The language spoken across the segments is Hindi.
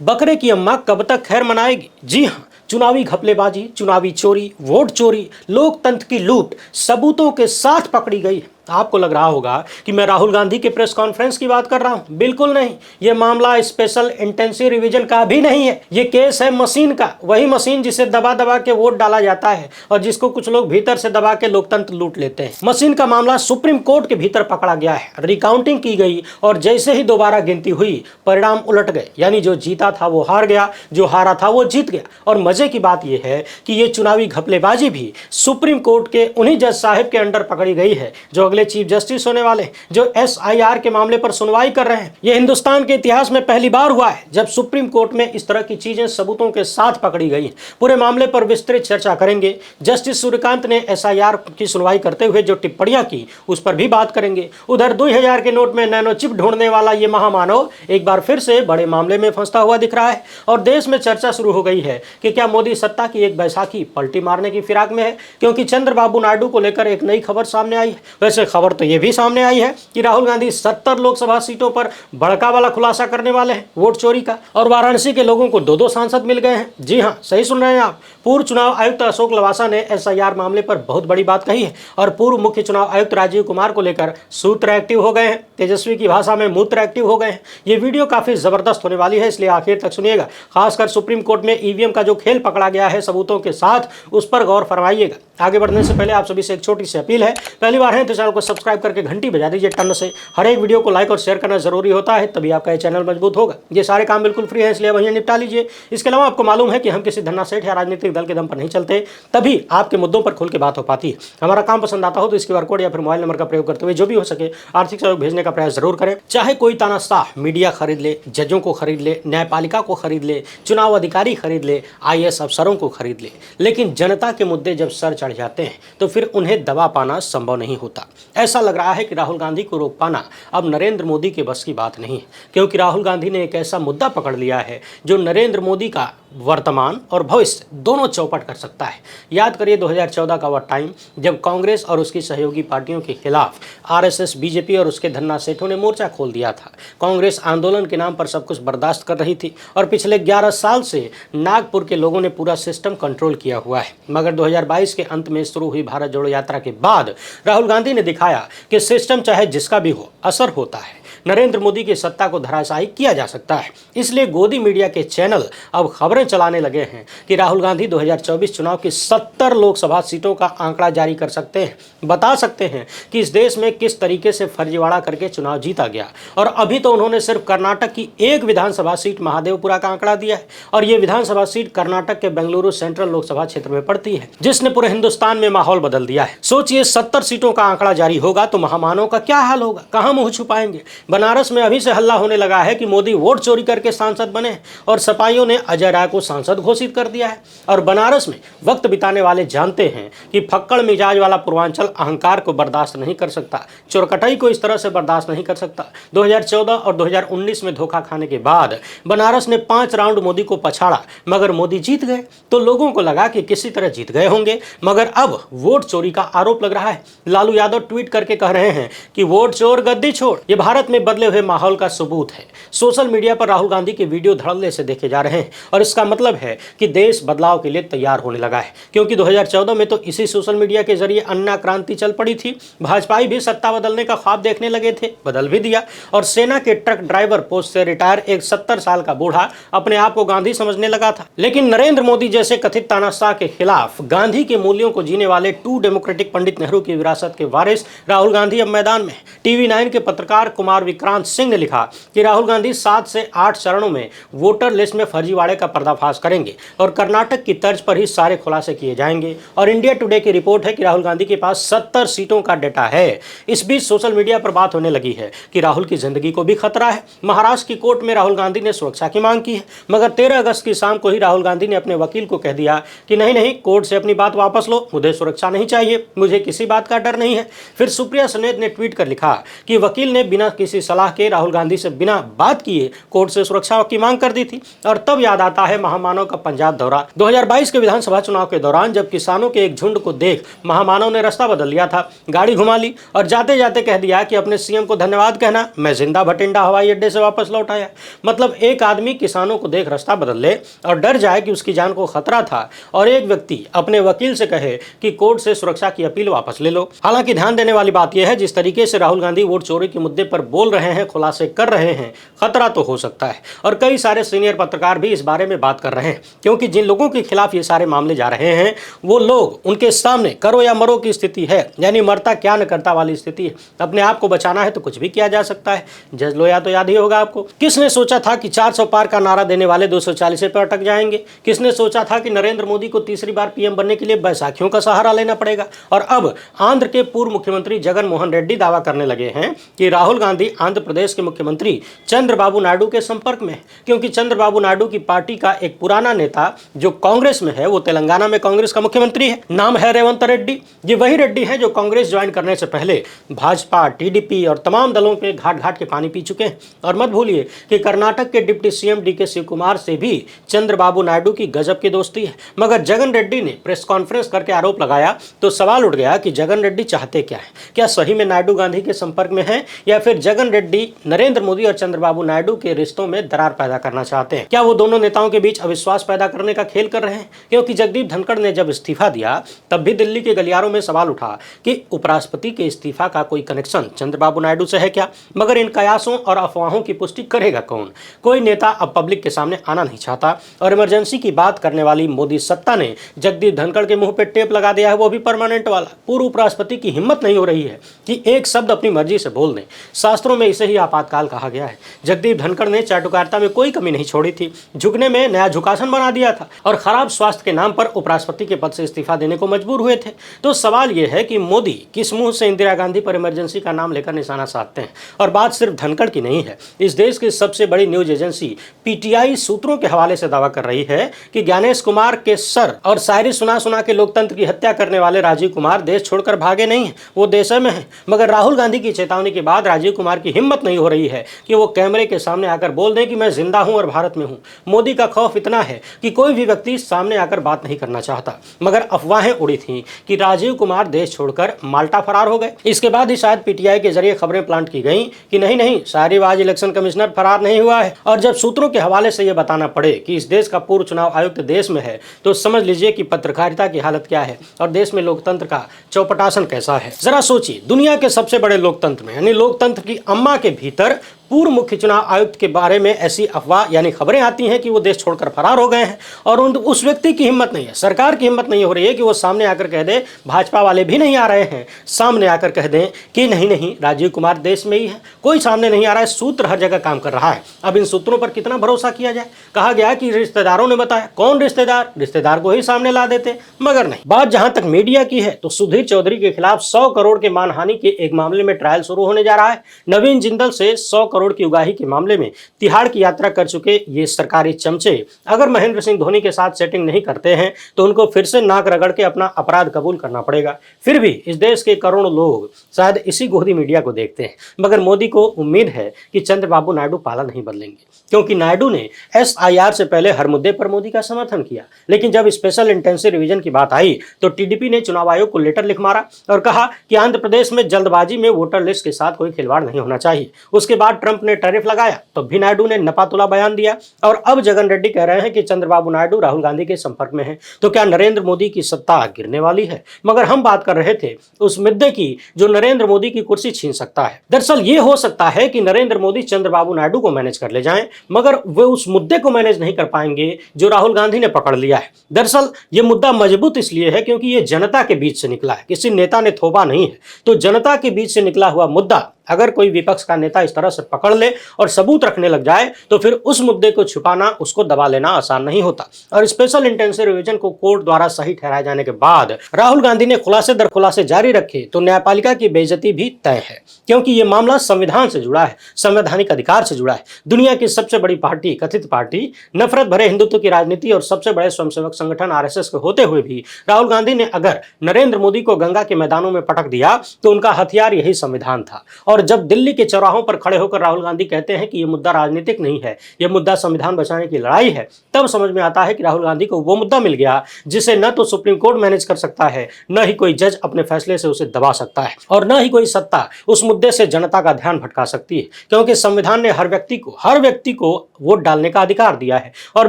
बकरे की अम्मा कब तक खैर मनाएगी। जी हाँ, चुनावी घपलेबाजी, चुनावी चोरी, वोट चोरी, लोकतंत्र की लूट सबूतों के साथ पकड़ी गई है। आपको लग रहा होगा कि मैं राहुल गांधी के प्रेस कॉन्फ्रेंस की बात कर रहा हूं। बिल्कुल नहीं, यह मामला स्पेशल इंटेंसिव रिवीजन का भी नहीं है। यह केस है मशीन का, वही मशीन जिसे दबा दबा के वोट डाला जाता है और जिसको कुछ लोग भीतर से दबा के लोकतंत्र लूट लेते हैं। मशीन का मामला सुप्रीम कोर्ट के भीतर पकड़ा गया है। रिकाउंटिंग की गई और जैसे ही दोबारा गिनती हुई, परिणाम उलट गए। यानी जो जीता था वो हार गया, जो हारा था वो जीत गया। और मजे की बात यह है कि ये चुनावी घपलेबाजी भी सुप्रीम कोर्ट के उन्हीं जज साहिब के अंडर पकड़ी गई है जो अगले चीफ जस्टिस होने वाले, जो SIR के मामले पर सुनवाई कर रहे हैं। यह हिंदुस्तान के इतिहास में पहली बार हुआ है जब सुप्रीम कोर्ट में इस तरह की चीजें सबूतों के साथ पकड़ी गई। पूरे मामले पर विस्तृत चर्चा करेंगे। जस्टिस सूर्यकांत ने SIR की सुनवाई करते हुए जो टिप्पणियां की उस पर भी बात करेंगे। उधर 2000 के नोट में नैनो चिप ढूंढने वाला ये महामानव एक बार फिर से बड़े मामले में फंसता हुआ दिख रहा है और देश में चर्चा शुरू हो गई है कि क्या मोदी सत्ता की एक बैसाखी पलटी मारने की फिराक में है, क्योंकि चंद्रबाबू नायडू को लेकर एक नई खबर सामने आई है। वैसे खबर तो यह भी सामने आई है कि राहुल गांधी 70 लोकसभा सीटों पर बड़का वाला खुलासा करने वाले हैं वोट चोरी का, और वाराणसी के लोगों को 2-2 सांसद मिल गए हैं। जी हां, सही सुन रहे हैं आप। पूर्व चुनाव आयुक्त अशोक लवासा ने SIR मामले पर बहुत बड़ी बात कही है और पूर्व मुख्य चुनाव आयुक्त राजीव कुमार को लेकर सूत्र एक्टिव हो गए हैं। तेजस्वी की भाषा में मूत्र एक्टिव हो गए हैं। ये वीडियो काफी जबरदस्त होने वाली है, इसलिए आखिर तक सुनिएगा। खासकर सुप्रीम कोर्ट में EVM का जो खेल पकड़ा गया है सबूतों के साथ, उस पर गौर फरमाइएगा। आगे बढ़ने से पहले आप सभी से एक छोटी सी अपील है, पहली बार है तो चैनल को सब्सक्राइब करके घंटी बजा दीजिए टन से। हर एक वीडियो को लाइक और शेयर करना जरूरी होता है, तभी आपका ये चैनल मजबूत होगा। ये सारे काम बिल्कुल फ्री है, इसलिए वहीं निपटा लीजिए। इसके अलावा आपको मालूम है कि हम किसी धन्ना सेठ या राजनीतिक दल के दम पर नहीं चलते, तभी आपके मुद्दों पर खुल के बात हो पाती है। हमारा काम पसंद आता हो तो इसके QR कोड या फिर मोबाइल नंबर का प्रयोग करते हुए जो भी हो सके आर्थिक सहयोग भेजने का प्रयास जरूर करें। चाहे कोई तानाशाह मीडिया खरीद ले, जजों को खरीद ले, न्यायपालिका को खरीद ले, चुनाव अधिकारी खरीद ले, IAS अफसरों को खरीद ले, लेकिन जनता के मुद्दे जब सर चढ़ जाते हैं तो फिर उन्हें दबा पाना संभव नहीं होता। ऐसा लग रहा है कि राहुल गांधी को रोक पाना अब नरेंद्र मोदी के बस की बात नहीं है, क्योंकि राहुल गांधी ने एक ऐसा मुद्दा पकड़ लिया है जो नरेंद्र मोदी का वर्तमान और भविष्य दोनों चौपट कर सकता है। याद करिए 2014 का वह टाइम जब कांग्रेस और उसकी सहयोगी पार्टियों के खिलाफ RSS, BJP और उसके धन्ना सेठों ने मोर्चा खोल दिया था। कांग्रेस आंदोलन के नाम पर सब कुछ बर्दाश्त कर रही थी और पिछले 11 साल से नागपुर के लोगों ने पूरा सिस्टम कंट्रोल किया हुआ है। मगर 2022 के अंत में शुरू हुई भारत जोड़ो यात्रा के बाद राहुल गांधी ने दिखाया कि सिस्टम चाहे जिसका भी हो, असर होता है। नरेंद्र मोदी की सत्ता को धराशायी किया जा सकता है। इसलिए गोदी मीडिया के चैनल अब खबरें चलाने लगे हैं कि राहुल गांधी 2024 चुनाव की 70 लोकसभा सीटों का आंकड़ा जारी कर सकते हैं, बता सकते हैं कि इस देश में किस तरीके से फर्जीवाड़ा करके चुनाव जीता गया। और अभी तो उन्होंने सिर्फ कर्नाटक की एक विधानसभा सीट महादेवपुरा का आंकड़ा दिया है और ये विधानसभा सीट कर्नाटक के बेंगलुरु सेंट्रल लोकसभा क्षेत्र में पड़ती है, जिसने पूरे हिंदुस्तान में माहौल बदल दिया है। सोचिए 70 सीटों का आंकड़ा जारी होगा तो महामानव का क्या हाल होगा, कहां मुंह छुपाएंगे। बनारस में अभी से हल्ला होने लगा है कि मोदी वोट चोरी करके सांसद बने और सपाइयों ने अजय राय को सांसद घोषित कर दिया है। और बनारस में वक्त बिताने वाले जानते हैं कि फक्कड़ मिजाज वाला पूर्वांचल अहंकार को बर्दाश्त नहीं कर सकता, चोरकटाई को इस तरह से बर्दाश्त नहीं कर सकता। 2014 और 2019 में धोखा खाने के बाद बनारस ने 5 राउंड मोदी को पछाड़ा, मगर मोदी जीत गए तो लोगों को लगा कि किसी तरह जीत गए होंगे। मगर अब वोट चोरी का आरोप लग रहा है। लालू यादव ट्वीट करके कह रहे हैं कि वोट चोर गद्दी छोड़। ये भारत में बदले हुए माहौल का सबूत है। सोशल मीडिया पर राहुल गांधी के वीडियो धड़ल्ले से देखे जा रहे हैं और इसका मतलब है कि देश बदलाव के लिए तैयार होने लगा है, क्योंकि 2014 में तो इसी सोशल मीडिया के जरिए अन्ना क्रांति चल पड़ी थी। भाजपाई भी सत्ता बदलने का ख्वाब देखने लगे थे, बदल भी दिया। और सेना के ट्रक ड्राइवर पोस्ट से रिटायर एक 70 साल का बूढ़ा अपने आप को गांधी समझने लगा था। लेकिन नरेंद्र मोदी जैसे कथित तानाशाह के खिलाफ गांधी के मूल्यों को जीने वाले टू डेमोक्रेटिक पंडित नेहरू की विरासत के वारिस राहुल गांधी अब मैदान में। TV9 के पत्रकार कुमार विक्रांत सिंह ने लिखा कि राहुल गांधी 7 से 8 चरणों में वोटर लिस्ट में फर्जीवाड़े का पर्दाफाश करेंगे और कर्नाटक की तर्ज पर ही सारे खुलासे किए जाएंगे। और इंडिया टुडे की रिपोर्ट है कि राहुल गांधी के पास 70 सीटों का डेटा है। इस बीच सोशल मीडिया पर बात होने लगी है कि राहुल की जिंदगी को भी खतरा है। महाराष्ट्र की कोर्ट में राहुल गांधी ने सुरक्षा की मांग की है, मगर 13 अगस्त की शाम को ही राहुल गांधी ने अपने वकील को कह दिया कि नहीं, कोर्ट से अपनी बात वापस लो, मुझे सुरक्षा नहीं चाहिए, मुझे किसी बात का डर नहीं है। फिर सुप्रिया सनेत ने ट्वीट कर लिखा कि वकील ने बिना किसी किसी सलाह के राहुल गांधी से बिना बात किए कोर्ट से सुरक्षा की मांग कर दी थी। और तब याद आता है महामानव का पंजाब दौरा 2022 के विधानसभा चुनाव के दौरान, जब किसानों के एक झुंड को देख महामानव ने रास्ता बदल लिया था, गाड़ी घुमा ली और जाते जाते कह दिया कि अपने सीएम को धन्यवाद कहना, मैं जिंदा भटिंडा हवाई अड्डे से वापस लौट आया। मतलब एक आदमी किसानों को देख रास्ता बदल ले और डर जाए कि उसकी जान को खतरा था, और एक व्यक्ति अपने वकील से कहे कि कोर्ट से सुरक्षा की अपील वापस ले लो। हालांकि ध्यान देने वाली बात यह है, जिस तरीके से राहुल गांधी वोट चोरी के मुद्दे पर बोल रहे हैं, खुलासे कर रहे हैं, खतरा तो हो सकता है। और कई सारे सीनियर पत्रकार भी इस बारे में बात कर रहे हैं, क्योंकि जिन लोगों के खिलाफ ये सारे मामले जा रहे हैं वो लोग, उनके सामने करो या मरो की स्थिति है, यानी मरता क्या न करता वाली स्थिति है। अपने आप को बचाना है तो कुछ भी किया जा सकता है। जज लोया तो याद ही होगा आपको। किसने सोचा था कि 400 पार का नारा देने वाले 240 पर अटक जाएंगे? किसने सोचा था कि नरेंद्र मोदी को तीसरी बार पीएम बनने के लिए बैसाखियों का सहारा लेना पड़ेगा? और अब आंध्र के पूर्व मुख्यमंत्री जगन मोहन रेड्डी दावा करने लगे हैं कि राहुल गांधी आंध्र प्रदेश के मुख्यमंत्री चंद्रबाबू नायडू के संपर्क में है, क्योंकि चंद्रबाबू नायडू की पार्टी का एक पुराना नेता जो कांग्रेस में है, वो तेलंगाना में कांग्रेस का मुख्यमंत्री है, नाम है रेवंत रेड्डी। ये वही रेड्डी है जो कांग्रेस ज्वाइन करने से पहले भाजपा, टीडीपी और तमाम दलों के घाट घाट के पानी पी चुके हैं। और मत भूलिए कि कर्नाटक के डिप्टी सीएम डीके शिव कुमार से भी चंद्रबाबू नायडू की गजब की दोस्ती है। मगर जगन रेड्डी ने प्रेस कॉन्फ्रेंस करके आरोप लगाया तो सवाल उठ गया कि जगन रेड्डी चाहते क्या है? क्या सही में नायडू गांधी के संपर्क में है, या फिर जगन रेड्डी नरेंद्र मोदी और चंद्रबाबू नायडू के रिश्तों में दरार पैदा करना चाहते हैं? क्या वो दोनों नेताओं के बीच अविश्वास पैदा करने का खेल कर रहे हैं? क्योंकि जगदीप धनखड़ ने जब इस्तीफा दिया तब भी दिल्ली के गलियारों में सवाल उठा कि उपराष्ट्रपति के इस्तीफा का कोई कनेक्शन चंद्रबाबू नायडू से है क्या? मगर इन कयासों और अफवाहों की पुष्टि करेगा कौन? कोई नेता अब पब्लिक के सामने आना नहीं चाहता, और इमरजेंसी की बात करने वाली मोदी सत्ता ने जगदीप धनखड़ के मुंह पे टेप लगा दिया है, वो भी परमानेंट वाला। पूर्व उपराष्ट्रपति की हिम्मत नहीं हो रही है कि एक शब्द अपनी मर्जी से बोल दें। शास्त्रों में इसे ही आपातकाल कहा गया है। जगदीप धनखड़ ने चाटुकारिता में कोई कमी नहीं छोड़ी थी, झुकने में नया झुकासन बना दिया था, और खराब स्वास्थ्य के नाम पर उपराष्ट्रपति के पद से इस्तीफा देने को मजबूर हुए थे। तो सवाल यह है कि मोदी किस मुंह से इंदिरा गांधी पर इमरजेंसी का नाम लेकर निशाना साधते हैं? और बात सिर्फ धनखड़ की नहीं है। इस देश की सबसे बड़ी न्यूज एजेंसी पीटीआई सूत्रों के हवाले से दावा कर रही है कि ज्ञानेश कुमार के सर और शायरी सुना सुना के लोकतंत्र की हत्या करने वाले राजीव कुमार देश छोड़कर भागे नहीं हैं, वो देश में हैं। मगर राहुल गांधी की चेतावनी के बाद राजीव कुमार की हिम्मत नहीं हो रही है कि वो कैमरे के सामने आकर बोल दें कि मैं जिंदा हूं और भारत में हूं। मोदी का खौफ इतना है कि कोई भी व्यक्ति सामने आकर बात नहीं करना चाहता। मगर अफवाहें उड़ी थी कि राजीव कुमार देश छोड़कर माल्टा फरार हो गए। इसके बाद ही शायद पीटीआई के जरिए खबरें प्लांट की गई कि नहीं नहीं, शाहरीबाज इलेक्शन कमिश्नर फरार नहीं हुआ है। और जब सूत्रों के हवाले से यह बताना पड़े कि इस देश का पूर्व चुनाव आयुक्त देश में है, तो समझ लीजिए कि पत्रकारिता की हालत क्या है और देश में लोकतंत्र का चौपटासन कैसा है। जरा सोचिए, दुनिया के सबसे बड़े लोकतंत्र में, यानी लोकतंत्र की अम्मा के भीतर पूर्व मुख्य चुनाव आयुक्त के बारे में ऐसी अफवाह यानी खबरें आती हैं कि वो देश छोड़कर फरार हो गए हैं, और उस व्यक्ति की हिम्मत नहीं है, सरकार की हिम्मत नहीं हो रही है कि वो सामने आकर कह दे, भाजपा वाले भी नहीं आ रहे हैं, सामने आकर कह दें कि नहीं नहीं, राजीव कुमार देश में ही है। कोई सामने नहीं आ रहा है, सूत्र हर जगह काम कर रहा है। अब इन सूत्रों पर कितना भरोसा किया जाए? कहा गया कि रिश्तेदारों ने बताया। कौन रिश्तेदार? रिश्तेदार को ही सामने ला देते, मगर नहीं। बात जहां तक मीडिया की है तो सुधीर चौधरी के खिलाफ 100 करोड़ के मानहानि के एक मामले में ट्रायल शुरू होने जा रहा है। नवीन जिंदल से 100 करोड़ की उगाही के मामले में तिहाड़ की यात्रा कर चुके ये सरकारी चमचे अगर महेंद्र सिंह धोनी के साथ सेटिंग नहीं करते हैं तो उनको फिर से नाक रगड़ के अपना अपराध कबूल करना पड़ेगा। फिर भी इस देश के करोड़ों लोग शायद इसी गोदी मीडिया को देखते हैं, मगर मोदी को उम्मीद है कि चंद्रबाबू नायडू पाला नहीं बदलेंगे, क्योंकि नायडू ने एसआईआर से पहले हर मुद्दे पर मोदी का समर्थन किया। लेकिन जब स्पेशल इंटेंसिव रिवीजन की बात आई तो टीडीपी ने चुनाव आयोग को लेटर लिख मारा और कहा कि आंध्र प्रदेश में जल्दबाजी में वोटर लिस्ट के साथ कोई खिलवाड़ नहीं होना चाहिए। उसके बाद ट्रंप ने टैरिफ लगाया तो भी नायडू ने नपातुला बयान दिया, और अब जगन रेड्डी कह रहे हैं कि चंद्रबाबू नायडू राहुल गांधी के संपर्क में हैं। तो क्या नरेंद्र मोदी की सत्ता गिरने वाली है? मगर हम बात कर रहे थे उस मुद्दे की जो नरेंद्र मोदी की कुर्सी छीन सकता है। दरअसल ये हो सकता है कि नरेंद्र मोदी चंद्रबाबू नायडू को मैनेज कर ले जाएं, मगर वे उस मुद्दे को मैनेज नहीं कर पाएंगे जो राहुल गांधी ने पकड़ लिया है। दरअसल ये मुद्दा मजबूत इसलिए है क्योंकि ये जनता के बीच से निकला है, किसी नेता ने थोपा नहीं है। तो जनता के बीच से निकला हुआ मुद्दा अगर कोई विपक्ष का नेता इस तरह से पकड़ ले और सबूत रखने लग जाए तो फिर उस मुद्दे को छुपाना, उसको दबा लेना आसान नहीं होता। और स्पेशल इंटेंसिव रिवीजन को कोर्ट द्वारा सही ठहराए जाने के बाद राहुल गांधी ने खुलासे दर खुलासे जारी रखे तो न्यायपालिका की बेइज्जती भी तय है, क्योंकि ये मामला संविधान से जुड़ा है, संवैधानिक अधिकार से जुड़ा है। दुनिया की सबसे बड़ी पार्टी, कथित पार्टी, नफरत भरे हिंदुत्व की राजनीति और सबसे बड़े स्वयंसेवक संगठन आरएसएस के होते हुए भी राहुल गांधी ने अगर नरेंद्र मोदी को गंगा के मैदानों में पटक दिया तो उनका हथियार यही संविधान था। और और जब दिल्ली के चौराहों पर खड़े होकर राहुल गांधी कहते हैं कि ये मुद्दा राजनीतिक नहीं है, ये मुद्दा संविधान बचाने की लड़ाई है, तब समझ में आता है कि राहुल गांधी को वो मुद्दा मिल गया जिसे न तो सुप्रीम कोर्ट मैनेज कर सकता है, न ही कोई जज अपने फैसले से उसे दबा सकता है, और न ही कोई सत्ता उस मुद्दे से जनता का ध्यान भटका सकती है, क्योंकि संविधान ने हर व्यक्ति को वोट डालने का अधिकार दिया है। और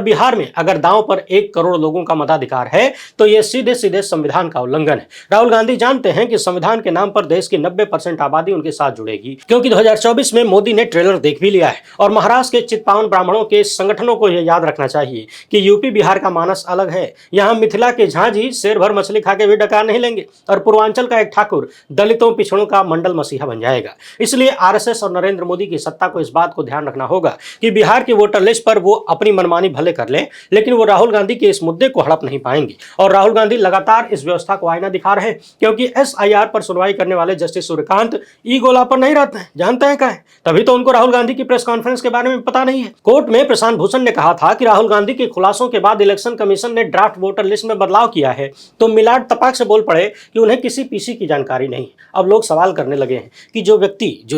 बिहार में अगर दांव पर 1 करोड़ लोगों का मताधिकार है तो यह सीधे सीधे संविधान का उल्लंघन है। राहुल गांधी जानते हैं कि संविधान के नाम पर देश की 90% आबादी उनके साथ जुड़ेगी, क्योंकि 2024 में मोदी ने ट्रेलर देख भी लिया है। और महाराष्ट्र के चित्पावन ब्राह्मणों के संगठनों को यह याद रखना चाहिए कि यूपी बिहार का मानस अलग है। यहाँ मिथिला के झांझी शेर भर मछली खा के भी डकार नहीं लेंगे, और पूर्वांचल का एक ठाकुर दलितों पिछड़ों का मंडल मसीहा बन जाएगा। इसलिए आरएसएस और नरेंद्र मोदी की सत्ता को इस बात को ध्यान रखना होगा कि बिहार की वोटर लिस्ट पर वो अपनी मनमानी भले कर लें, लेकिन वो राहुल गांधी के इस मुद्दे को हड़प नहीं पाएंगे। और राहुल गांधी लगातार इस व्यवस्था को आईना दिखा रहे हैं, क्योंकि एसआईआर पर सुनवाई करने वाले जस्टिस सूर्यकांत ई गोला पर नहीं रहते हैं, जानते हैं क्या है, तभी तो उनको राहुल गांधी की प्रेस कॉन्फ्रेंस के बारे में पता नहीं है। कोर्ट में प्रशांत भूषण ने कहा था कि राहुल गांधी के खुलासों के बाद इलेक्शन कमीशन ने ड्राफ्ट वोटर लिस्ट में बदलाव किया है, तो मिलाड तपाक से बोल पड़े कि उन्हें किसी पीसी की जानकारी नहीं। अब लोग सवाल करने लगे हैं कि जो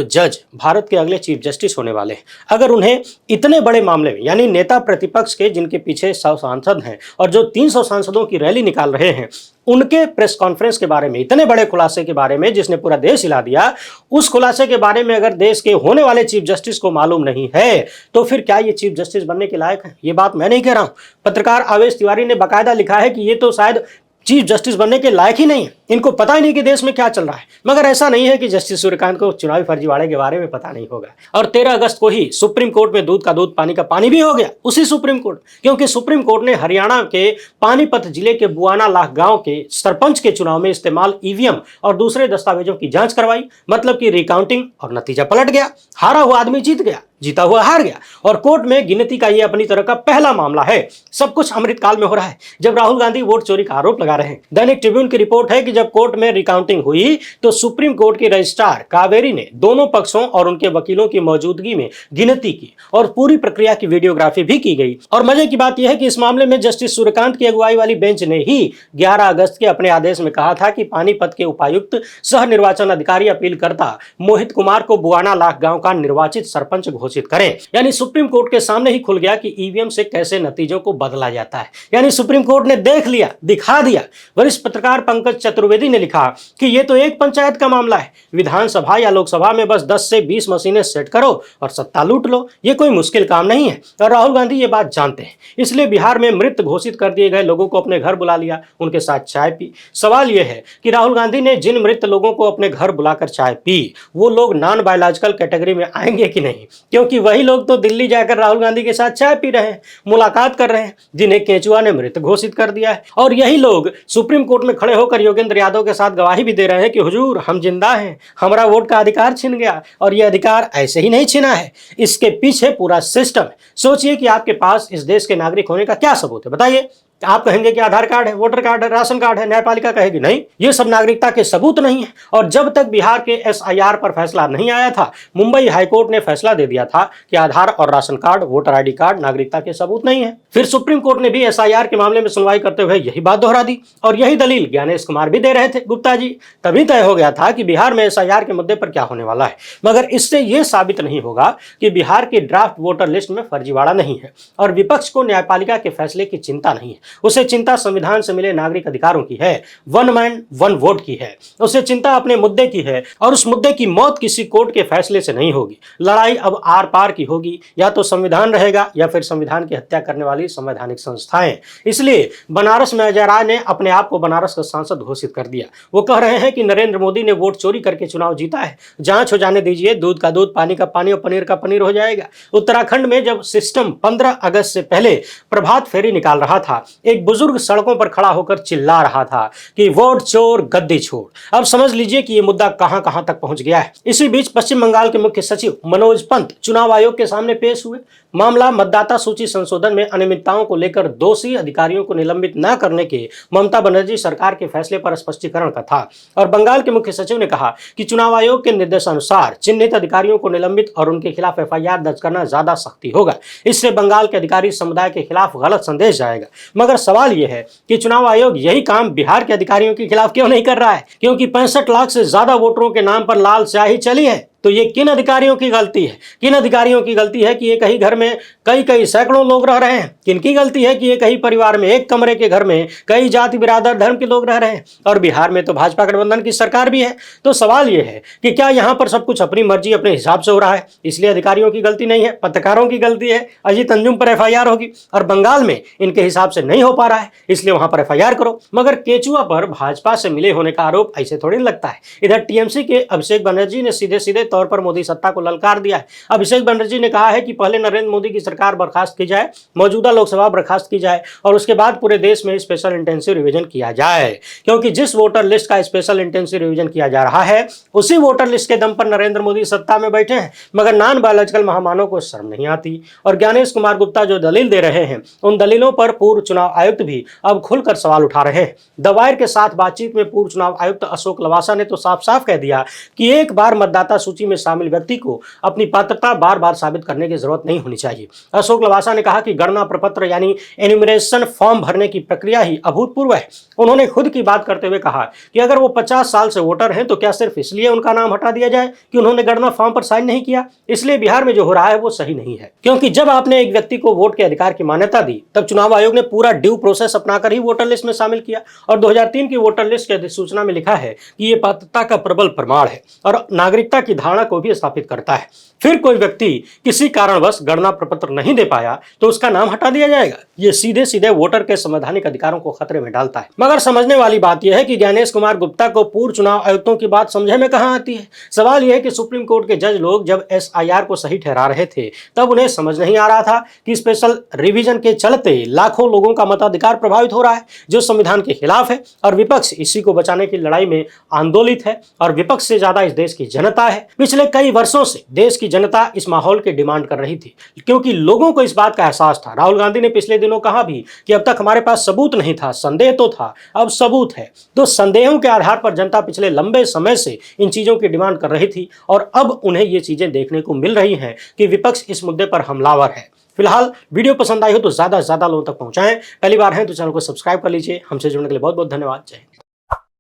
जज भारत के अगले चीफ जस्टिस होने वाले हैं, अगर उन्हें इतने बड़े मामले में, यानी नेता प्रतिपक्ष के जिनके पीछे 100 सांसद हैं और जो 300 सांसदों की रैली निकाल रहे हैं, उनके प्रेस कॉन्फ्रेंस के बारे में, इतने बड़े खुलासे के बारे में जिसने पूरा देश हिला दिया, उस खुलासे के बारे में अगर देश के होने वाले चीफ जस्टिस को मालूम नहीं है, तो फिर क्या ये चीफ जस्टिस बनने के लायक है? ये बात मैं नहीं कह रहा हूं, पत्रकार आवेश तिवारी ने बाकायदा लिखा है कि ये तो शायद चीफ जस्टिस बनने के लायक ही नहीं है, इनको पता ही नहीं कि देश में क्या चल रहा है। मगर ऐसा नहीं है कि जस्टिस सूर्यकांत को चुनावी फर्जीवाड़े के बारे में पता नहीं होगा। और 13 अगस्त को ही सुप्रीम कोर्ट में दूध का दूध पानी का पानी भी हो गया, उसी सुप्रीम कोर्ट, क्योंकि सुप्रीम कोर्ट ने हरियाणा के पानीपत जिले के बुआना लाख गांव के सरपंच के चुनाव में इस्तेमाल ईवीएम और दूसरे दस्तावेजों की जांच करवाई, मतलब कि रिकाउंटिंग, और नतीजा पलट गया। हारा हुआ आदमी जीत गया, जीता हुआ हार गया। और कोर्ट में गिनती का यह अपनी तरह का पहला मामला है। सब कुछ अमृतकाल में हो रहा है जब राहुल गांधी वोट चोरी का आरोप लगा रहे हैं। दैनिक ट्रिब्यून की रिपोर्ट है कि जब कोर्ट में रिकाउंटिंग हुई तो सुप्रीम कोर्ट की रजिस्ट्रार कावेरी ने दोनों पक्षों और उनके वकीलों की मौजूदगी में गिनती की और पूरी प्रक्रिया की वीडियोग्राफी भी की गई। और मजे की बात यह है कि इस मामले में जस्टिस सूर्यकांत की अगुवाई वाली बेंच ने ही 11 अगस्त के अपने आदेश में कहा था कि पानीपत के उपायुक्त सह निर्वाचन अधिकारी अपीलकर्ता मोहित कुमार को बुआना लाख गांव का निर्वाचित सरपंच घोषित करें। यानी सुप्रीम कोर्ट के सामने ही खुल गया कि ईवीएम से कैसे नतीजों को बदला जाता है। यानी सुप्रीम कोर्ट ने देख लिया, दिखा दिया। वरिष्ठ पत्रकार पंकज चतुर्वेदी ने लिखा कि यह तो एक पंचायत का मामला है, विधानसभा या लोकसभा में बस 10 से 20 मशीनें सेट करो और सत्ता लूट लो, ये कोई मुश्किल काम नहीं है। और राहुल गांधी ये बात जानते हैं, इसलिए बिहार में मृत घोषित कर दिए गए लोगों को अपने घर बुला लिया, उनके साथ चाय पी। सवाल यह है कि राहुल गांधी ने जिन मृत लोगों को अपने घर बुलाकर चाय पी, वो लोग नॉन बायोलॉजिकल कैटेगरी में आएंगे कि नहीं? क्योंकि वही लोग तो दिल्ली जाकर राहुल गांधी के साथ चाय पी रहे हैं, मुलाकात कर रहे हैं, जिन्हें केंचुआ ने मृत घोषित कर दिया है। और यही लोग सुप्रीम कोर्ट में खड़े होकर योगेंद्र यादव के साथ गवाही भी दे रहे हैं कि हुजूर हम जिंदा हैं, हमारा वोट का अधिकार छिन गया। और यह अधिकार ऐसे ही नहीं छिना है, इसके पीछे पूरा सिस्टम है। सोचिए कि आपके पास इस देश के नागरिक होने का क्या सबूत है, बताइए। आप कहेंगे कि आधार कार्ड है, वोटर कार्ड है, राशन कार्ड है, न्यायपालिका कहेगी नहीं, ये सब नागरिकता के सबूत नहीं है। और जब तक बिहार के एसआईआर पर फैसला नहीं आया था, मुंबई हाईकोर्ट ने फैसला दे दिया था कि आधार और ration card, voter ID card नागरिकता के सबूत नहीं है। फिर सुप्रीम कोर्ट ने भी एसआईआर के मामले में सुनवाई करते हुए यही बात दोहरा दी, और यही दलील ज्ञानेश कुमार भी दे रहे थे, गुप्ता जी। तभी तय हो गया था कि बिहार में एसआईआर के मुद्दे पर क्या होने वाला है। मगर इससे यह साबित नहीं होगा कि बिहार की ड्राफ्ट वोटर लिस्ट में फर्जीवाड़ा नहीं है। और विपक्ष को न्यायपालिका के फैसले की चिंता नहीं है, उसे चिंता संविधान से मिले नागरिक अधिकारों की है, वन मैन वन वोट की है। उसे चिंता अपने मुद्दे की है, और उस मुद्दे की मौत किसी कोर्ट के फैसले से नहीं होगी। लड़ाई अब आर पार की होगी, या तो संविधान रहेगा या फिर संविधान की हत्या करने वाली संवैधानिक संस्थाएं। इसलिए बनारस में अजय राय ने अपने आप को बनारस का सांसद घोषित कर दिया। वो कह रहे हैं कि नरेंद्र मोदी ने वोट चोरी करके चुनाव जीता है, जांच हो जाने दीजिए, दूध का दूध, पानी का पानी और पनीर का पनीर हो जाएगा। उत्तराखंड में जब सिस्टम 15 अगस्त से पहले प्रभात फेरी निकाल रहा था, एक बुजुर्ग सड़कों पर खड़ा होकर चिल्ला रहा था कि वोट चोर गद्दी छोड़। अब समझ लीजिए कि यह मुद्दा कहां तक पहुंच गया है। इसी बीच पश्चिम बंगाल के मुख्य सचिव मनोज पंत चुनाव आयोग के सामने पेश हुए। मामला मतदाता सूची संशोधन में अनियमितताओं को लेकर दोषी अधिकारियों को निलंबित न करने के ममता बनर्जी सरकार के फैसले पर स्पष्टीकरण का था। और बंगाल के मुख्य सचिव ने कहा कि चुनाव आयोग के निर्देशानुसार चिन्हित अधिकारियों को निलंबित और उनके खिलाफ एफआईआर दर्ज करना ज्यादा सख्ती होगा। इससे बंगाल के अधिकारी समुदाय के खिलाफ गलत संदेश जाएगा। मगर सवाल यह है कि चुनाव आयोग यही काम बिहार के अधिकारियों के खिलाफ क्यों नहीं कर रहा है? क्योंकि 65 लाख से ज्यादा वोटरों के नाम पर लाल स्याही चली है। तो ये किन अधिकारियों की गलती है? किन अधिकारियों की गलती है कि एक ही घर में कई कई सैकड़ों लोग रह रहे हैं? किनकी गलती है कि एक ही परिवार में, एक कमरे के घर में कई जाति, बिरादर, धर्म के लोग रह रहे हैं? और बिहार में तो भाजपा गठबंधन की सरकार भी है। तो सवाल ये है कि क्या यहाँ पर सब कुछ अपनी मर्जी, अपने हिसाब से हो रहा है? इसलिए अधिकारियों की गलती नहीं है, पत्रकारों की गलती है। अजीत अंजुम पर एफआईआर होगी और बंगाल में इनके हिसाब से नहीं हो पा रहा है, इसलिए वहां पर एफआईआर करो। मगर केचुआ पर भाजपा से मिले होने का आरोप ऐसे थोड़ी लगता है। इधर टीएमसी के अभिषेक बनर्जी ने सीधे सीधे तौर पर मोदी सत्ता को ललकार दिया है। अभिषेक बनर्जी ने कहा है कि पहले नरेंद्र मोदी की सरकार बर्खास्त की जाए, मौजूदा लोकसभा बर्खास्त की जाए और उसके बाद पूरे देश में स्पेशल इंटेंसिव रिवीजन किया जाए, क्योंकि जिस वोटर लिस्ट का स्पेशल इंटेंसिव रिवीजन किया जा रहा है उसी वोटर लिस्ट के दम पर नरेंद्र मोदी सत्ता में बैठे हैं। मगर नॉन बायोलॉजिकल महामानव को शर्म नहीं आती और ज्ञानेश कुमार गुप्ता जो दलील दे रहे हैं उन दलीलों पर पूर्व चुनाव आयुक्त भी अब खुलकर सवाल उठा रहे हैं। द वायर के साथ बातचीत में पूर्व चुनाव आयुक्त अशोक लवासा ने तो साफ साफ कह दिया कि एक बार मतदाता सूची में शामिल व्यक्ति को अपनी पात्रता बार बार साबित करने की जरूरत नहीं होनी चाहिए। अशोक लवासा ने कहा कि गणना प्रपत्र यानी एन्यूमरेशन फॉर्म भरने की प्रक्रिया ही अभूतपूर्व है। उन्होंने खुद की बात करते हुए कहा कि अगर वो 50 साल से वोटर हैं तो क्या सिर्फ इसलिए उनका नाम हटा दिया जाए कि उन्होंने गणना फॉर्म पर साइन नहीं किया? इसलिए बिहार में जो हो रहा है वो सही नहीं है, क्योंकि जब आपने एक व्यक्ति को वोट के अधिकार की मान्यता दी तब चुनाव आयोग ने पूरा ड्यू प्रोसेस अपनाकर ही वोटर लिस्ट में शामिल किया और 2003 की वोटर लिस्ट की अधिसूचना में लिखा है कि ये पात्रता का प्रबल प्रमाण है और नागरिकता की धारणा को भी स्थापित करता है। फिर कोई व्यक्ति किसी कारणवश गणना प्रपत्र नहीं दे पाया तो उसका नाम हटा दिया जाएगा। ये सीधे सीधे वोटर के संवैधानिक अधिकारों को खतरे में डालता है। मगर समझने वाली बात यह है कि ज्ञानेश कुमार गुप्ता को पूर्व चुनाव आयुक्तों की बात समझे में कहां आती है। सवाल यह है कि सुप्रीम कोर्ट के जज लोग जब एसआईआर को सही ठहरा रहे थे तब उन्हें समझ नहीं आ रहा था कि स्पेशल रिवीजन के चलते लाखों लोगों का मताधिकार प्रभावित हो रहा है, जो संविधान के खिलाफ है और विपक्ष इसी को बचाने की लड़ाई में आंदोलित है और विपक्ष से ज्यादा इस देश की जनता है। पिछले कई वर्षों से देश की जनता इस माहौल की डिमांड कर रही थी, क्योंकि लोगों को इस बात का एहसास था। राहुल गांधी ने पिछले दिनों कहा भी कि अब तक हमारे पास सबूत नहीं था, संदेह तो था, अब सबूत है। तो संदेहों के आधार पर जनता पिछले लंबे समय से इन चीजों की डिमांड कर रही थी और अब उन्हें ये चीजें देखने को मिल रही हैं कि विपक्ष इस मुद्दे पर हमलावर है। फिलहाल वीडियो पसंद आई हो तो ज्यादा से ज्यादा लोगों तक पहुंचाएं। पहली बार है तो चैनल को सब्सक्राइब कर लीजिए। हमसे जुड़ने के लिए बहुत बहुत धन्यवाद। जय हिंद।